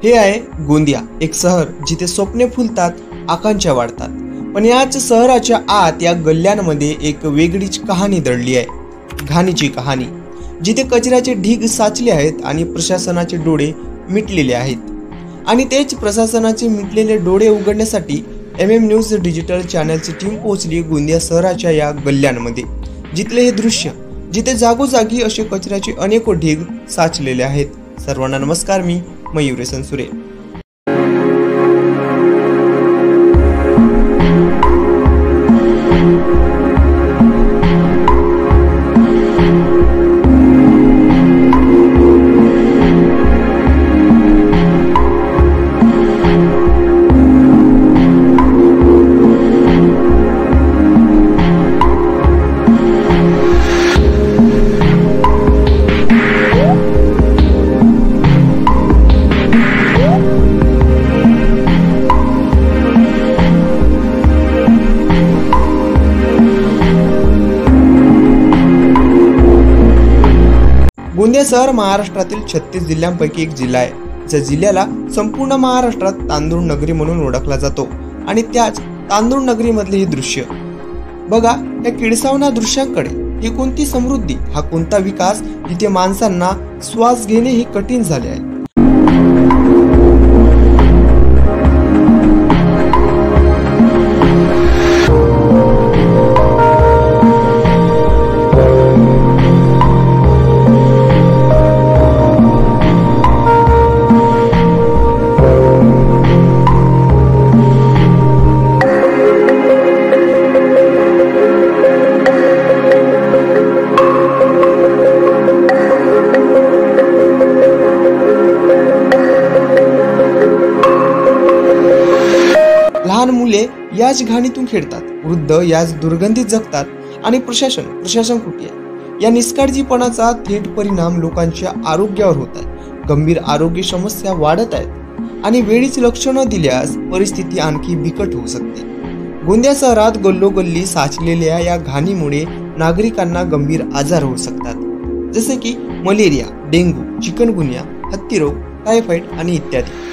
हे आहे गोंदिया, एक शहर जिथे स्वप्ने फुलतात, आकांक्षा वाढतात. पण याच शहराच्या आत या गल्ल्यांमध्ये एक वेगळीच कहाणी दडली आहे. घाणीची कहाणी, जिथे कचऱ्याचे ढीग साचले आहेत आणि प्रशासनाचे डोळे मिटलेले आहेत. आणि तेच प्रशासनाचे मिटलेले डोळे उघडण्यासाठी MM न्यूज डिजिटल चॅनलची टीम पोहोचली गोंदिया शहराच्या या गल्ल्यांमध्ये. जिथले हे दृश्य, जिथे जागोजागी असे कचऱ्याचे अनेक ढीग साचलेले आहेत. सर्वांना नमस्कार, मी मयूर संसुरे. गोंदिया शहर महाराष्ट्रातील 36 जिल्ह्यांपैकी एक जिल्हा आहे. ज्या जिल्ह्याला संपूर्ण महाराष्ट्रात तांदूळ नगरी म्हणून ओळखला जातो. आणि त्याच तांदूळ नगरी मधले हे दृश्य बघा. या किडसावण्या दृश्यांकडे, ही कोणती समृद्धी, हा कोणता विकास, जिथे माणसांना श्वास घेणे हे कठीण झाले आहे. लहान मुले याच घाणीतून खेळतात, वृद्ध याच दुर्गंधीत जगतात आणि प्रशासन कुठे आहे. या निष्काळजीपणाचा थेट परिणाम लोकांच्या आरोग्यावर होत आहे. गंभीर आरोग्य समस्या वाढत आहेत आणि वेळीच लक्ष न दिल्यास परिस्थिती आणखी बिकट होऊ शकते. गोंदिया शहरात गल्लोगल्ली साचलेल्या या घाणीमुळे नागरिकांना गंभीर आजार होऊ शकतात, जसे की मलेरिया, डेंग्यू, चिकनगुनिया, हत्तीरोग, टायफॉइड आणि इत्यादी.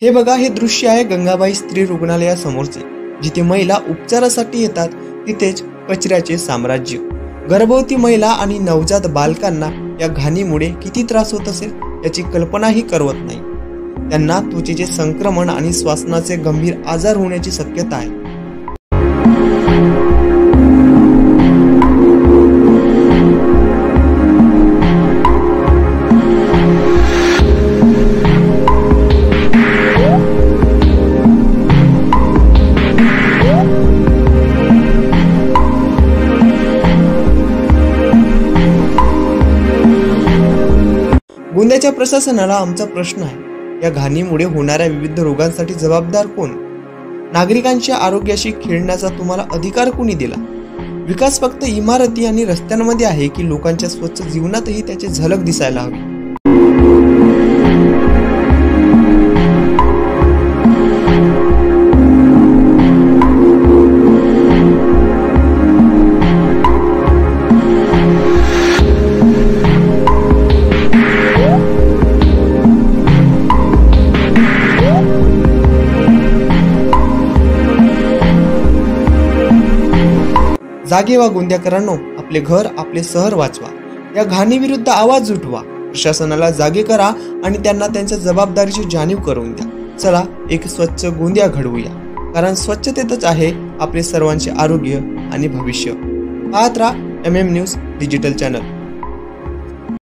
हे बघा, हे दृश्य आहे गंगाबाई स्त्री रुग्णालयासमोरचे, जिथे महिला उपचारासाठी येतात. तिथेच कचऱ्याचे साम्राज्य. गर्भवती महिला आणि नवजात बालकांना या घाणीमुळे किती त्रास होत असेल याची कल्पनाही करवत नाही. त्यांना त्वचेचे संक्रमण आणि श्वसनाचे गंभीर आजार होण्याची शक्यता आहे. गोंदियाच्या प्रशासनाला आमचा प्रश्न आहे, या घाणीमुळे होणाऱ्या विविध रोगांसाठी जबाबदार कोण? नागरिकांच्या आरोग्याशी खेळण्याचा तुम्हाला अधिकार कोणी दिला? विकास फक्त इमारती आणि रस्त्यांमध्ये आहे की लोकांच्या स्वच्छ जीवनातही त्याची झलक दिसायला हवी? जागे व्हा गोंदियाकरांनो, आपले घर आपले शहर वाचवा. या घाणीविरुद्ध आवाज उठवा. प्रशासनाला जागे करा आणि त्यांना त्यांच्या जबाबदारीची जाणीव करून द्या. चला एक स्वच्छ गोंदिया घडवूया, कारण स्वच्छतेतच आहे आपले सर्वांचे आरोग्य आणि भविष्य. पाहत राहा MM न्यूज डिजिटल चॅनल.